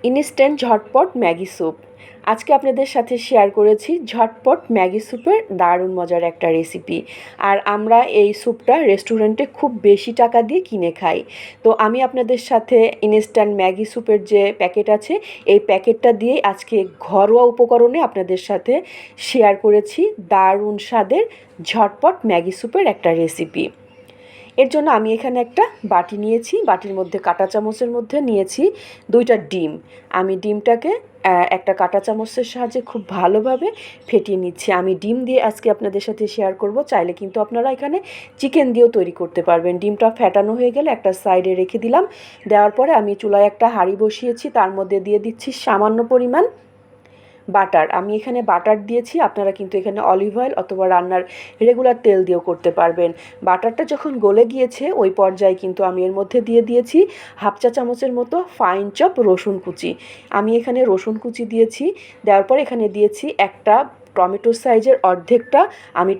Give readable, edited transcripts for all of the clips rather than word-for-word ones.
Instant ঝটপট Maggi soup. আজকে আপনাদের সাথে শেয়ার করেছি ঝটপট ম্যাগি স্যুপের দারুণ মজার একটা রেসিপি। আর আমরা এই স্যুপটা রেস্টুরেন্টে খুব বেশি টাকা দিয়ে কিনে খাই। তো আমি আপনাদের সাথে ইনস্ট্যান্ট ম্যাগি স্যুপের যে প্যাকেট আছে এই প্যাকেটটা দিয়েই আজকে ঘরোয়া উপকরণে আপনাদের সাথে শেয়ার করেছি দারুণ স্বাদের ঝটপট ম্যাগি স্যুপের একটা রেসিপি। এর জন্য আমি এখানে একটা বাটি নিয়েছি, বাটির মধ্যে কাঁটা চামচের মধ্যে নিয়েছি 2টা ডিম। আমি ডিমটাকে একটা কাঁটা চামচের সাহায্যে খুব ভালোভাবে ফেটিয়ে নিচ্ছি। আমি ডিম দিয়ে আজকে আপনাদের সাথে শেয়ার করব, চাইলে কিন্তু আপনারা এখানে চিকেন দিয়েও তৈরি করতে পারবেন। ডিমটা ফেটানো হয়ে গেলে একটা সাইডে রেখে দিলাম। দেওয়ার পরে আমি চুলায় একটা হাঁড়ি বসিয়েছি, তার মধ্যে দিয়ে দিচ্ছি সামান্য পরিমাণ বাটার। আমি এখানে বাটার দিয়েছি, আপনারা কিন্তু এখানে অলিভ অয়েল অথবা রান্নার রেগুলার তেল দিয়েও করতে পারবেন। বাটারটা যখন গলে গিয়েছে ওই পর্যায়ে কিন্তু আমি এর মধ্যে দিয়ে দিয়েছি হাফ চা চামচের মতো ফাইন চপ রসুন কুচি। আমি এখানে রসুন কুচি দিয়েছি। দেওয়ার পর এখানে দিয়েছি একটা টমেটোর সাইজের অর্ধেকটা আমি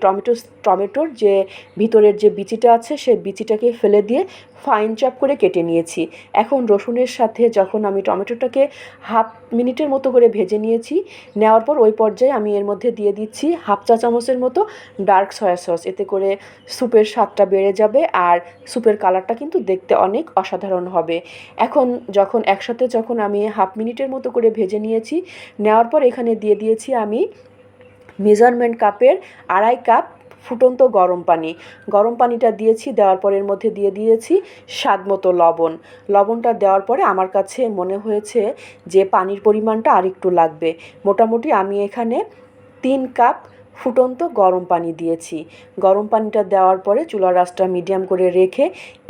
টমেটোর যে ভিতরের যে বিচিটা আছে সেই বিচিটাকে ফেলে দিয়ে ফাইন চপ করে কেটে নিয়েছি। এখন রসুনের সাথে যখন আমি টমেটোটাকে হাফ মিনিটের মতো করে ভেজে নিয়েছি, নেওয়ার পর ওই পর্যায়ে আমি এর মধ্যে দিয়ে দিচ্ছি হাফ চা চামচের মতো ডার্ক সয়া সস। এতে করে স্যুপের স্বাদটা বেড়ে যাবে আর স্যুপের কালারটা কিন্তু দেখতে অনেক অসাধারণ হবে। এখন যখন আমি হাফ মিনিটের মতো করে ভেজে নিয়েছি, নেওয়ার পর এখানে দিয়ে দিয়েছি আমি মেজারমেন্ট কাপের 2.5 কাপ ফুটন্ত গরম পানি। গরম পানিটা দিয়েছি, দেওয়ার পর এর মধ্যে দিয়ে দিয়েছি স্বাদ মতো লবণ। লবণটা দেওয়ার পরে আমার কাছে মনে হয়েছে যে পানির পরিমাণটা আরেকটু লাগবে। মোটামুটি আমি এখানে 3 কাপ ফুটন্ত গরম পানি দিয়েছি। গরম পানিটা দেওয়ার পরে চুলার আঁচটা মিডিয়াম করে রেখে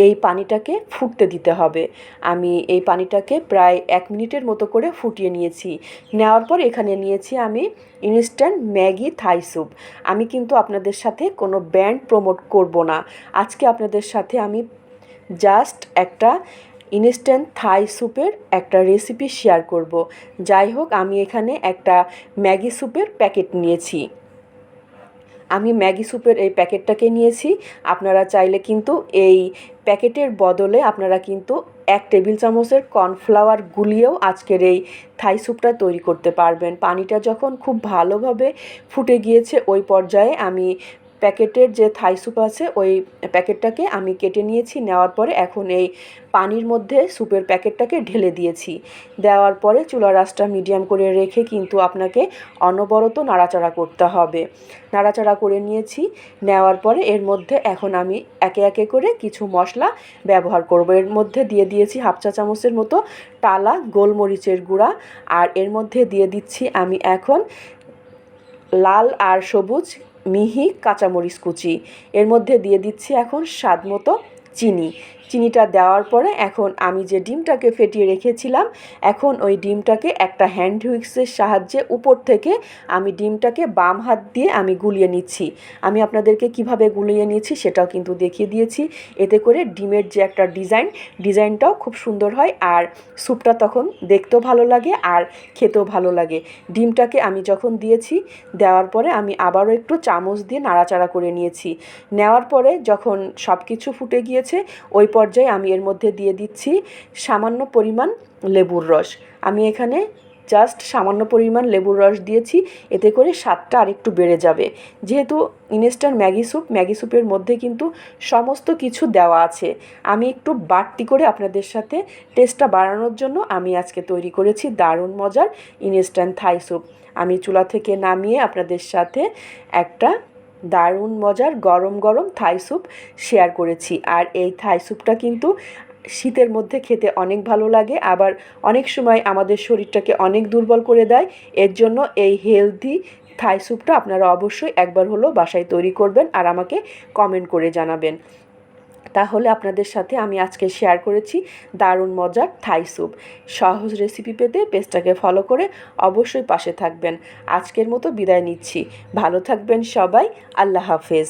এই পানিটাকে ফুটতে দিতে হবে। আমি এই পানিটাকে প্রায় 1 মিনিটের মতো করে ফুটিয়ে নিয়েছি। নেওয়ার পর এখানে নিয়েছি আমি ইনস্ট্যান্ট ম্যাগি থাই স্যুপ। আমি কিন্তু আপনাদের সাথে কোনো ব্র্যান্ড প্রমোট করব না। আজকে আপনাদের সাথে আমি জাস্ট একটা ইনস্ট্যান্ট থাই স্যুপের একটা রেসিপি শেয়ার করব। যাই হোক, আমি এখানে একটা ম্যাগি স্যুপের প্যাকেট নিয়েছি। আমি ম্যাগি স্যুপের এই প্যাকেটটাকে নিয়েছি। আপনারা চাইলে কিন্তু এই প্যাকেটের বদলে আপনারা কিন্তু 1 টেবিল চামচের কর্নফ্লাওয়ার গুলিয়েও আজকের এই থাই স্যুপটা তৈরি করতে পারবেন। পানিটা যখন খুব ভালোভাবে ফুটে গিয়েছে ওই পর্যায়ে আমি প্যাকেটের যে থাই স্যুপ আছে ওই প্যাকেটটাকে আমি কেটে নিয়েছি। নেওয়ার পরে এখন এই পানির মধ্যে স্যুপের প্যাকেটটাকে ঢেলে দিয়েছি। দেওয়ার পরে চুলার আঁচটা মিডিয়াম করে রেখে কিন্তু আপনাকে অনবরত নাড়াচাড়া করতে হবে। নাড়াচাড়া করে নিয়েছি। নেওয়ার পরে এর মধ্যে এখন আমি একে একে করে কিছু মশলা ব্যবহার করব। এর মধ্যে দিয়ে দিয়েছি হাফ চা চামচের মতো টালা গোলমরিচের গুঁড়া। আর এর মধ্যে দিয়ে দিচ্ছি আমি এখন লাল আর সবুজ মিহি কাঁচামরিচ কুচি। এর মধ্যে দিয়ে দিচ্ছি এখন স্বাদ মতো চিনি। চিনিটা দেওয়ার পরে এখন আমি যে ডিমটাকে ফেটিয়ে রেখেছিলাম, এখন ওই ডিমটাকে একটা হ্যান্ড হুইক্সের সাহায্যে উপর থেকে আমি ডিমটাকে বাম হাত দিয়ে আমি গুলিয়ে নিচ্ছি। আমি আপনাদেরকে কিভাবে গুলিয়ে নিয়েছি সেটাও কিন্তু দেখিয়ে দিয়েছি। এতে করে ডিমের যে একটা ডিজাইনটাও খুব সুন্দর হয় আর স্যুপটা তখন দেখতেও ভালো লাগে আর খেতেও ভালো লাগে। ডিমটাকে আমি যখন দিয়েছি, দেওয়ার পরে আমি আবারও একটু চামচ দিয়ে নাড়াচাড়া করে নিয়েছি। নেওয়ার পরে যখন সব কিছু ফুটে গিয়েছে ওই পর্যায়ে আমি এর মধ্যে দিয়ে দিচ্ছি সামান্য পরিমাণ লেবুর রস। আমি এখানে জাস্ট সামান্য পরিমাণ লেবুর রস দিয়েছি, এতে করে স্বাদটা আরেকটু বেড়ে যাবে। যেহেতু ইনস্ট্যান্ট ম্যাগি স্যুপের মধ্যে কিন্তু সমস্ত কিছু দেওয়া আছে, আমি একটু বাড়তি করে আপনাদের সাথে টেস্টটা বাড়ানোর জন্য আমি আজকে তৈরি করেছি দারুণ মজার ইনস্ট্যান্ট থাই স্যুপ। আমি চুলা থেকে নামিয়ে আপনাদের সাথে একটা দারুণ মজার গরম গরম থাই স্যুপ শেয়ার করেছি। আর এই থাই স্যুপটা কিন্তু শীতের মধ্যে খেতে অনেক ভালো লাগে, আবার অনেক সময় আমাদের শরীরটাকে অনেক দুর্বল করে দেয়। এর জন্য এই হেলদি থাই স্যুপটা আপনারা অবশ্যই একবার হলেও বাসায় তৈরি করবেন আর আমাকে কমেন্ট করে জানাবেন। তাহলে আপনাদের সাথে আমি আজকে শেয়ার করেছি দারুণ মজার থাই স্যুপ। সহজ রেসিপি পেতে পেজটাকে ফলো করে অবশ্যই পাশে থাকবেন। আজকের মতো বিদায় নিচ্ছি। ভালো থাকবেন সবাই। আল্লাহ হাফেজ।